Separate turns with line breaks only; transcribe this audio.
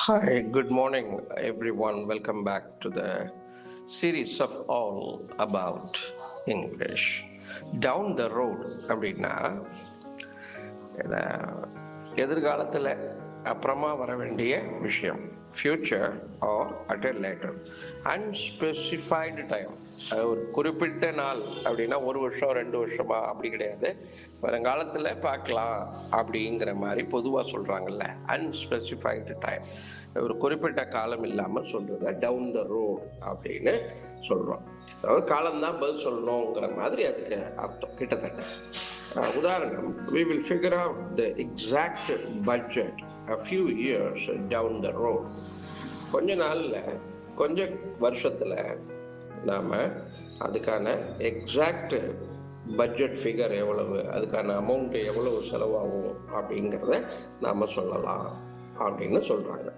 Hi, good morning, everyone. Welcome back to the series of All About English. Down the road அப்படின்னா எதிர்காலத்தில் அப்புறமா வர வேண்டிய விஷயம், future are at a later, unspecified time. ஒரு குறிப்பிட்ட நாள் அப்படின்னா ஒரு வருஷம் 2 வருஷமா அப்படி கிடையாது, வருங்காலத்தில் பார்க்கலாம் அப்படிங்கிற மாதிரி பொதுவாக சொல்கிறாங்கல்ல. அன்ஸ்பெசிஃபைடு டைம், ஒரு குறிப்பிட்ட காலம் இல்லாமல் சொல்கிறத டவுன் த ரோட் அப்படின்னு சொல்கிறோம். அதாவது காலம்தான் பதில் சொல்லணுங்கிற மாதிரி அதுக்கு அர்த்தம் கிட்டத்தட்ட. உதாரணம், we will figure out the exact budget a few years down the road. கொஞ்ச நாள்ல, கொஞ்ச வருஷத்துல நாம அதுக்கான எக்ஸாக்ட் பட்ஜெட் ஃபிகர் எவ்வளவு, அதுக்கான அமௌண்ட் எவ்வளவு செலவாகும் அப்படிங்கிறத நாம சொல்லலாம் அப்படின்னு சொல்றாங்க.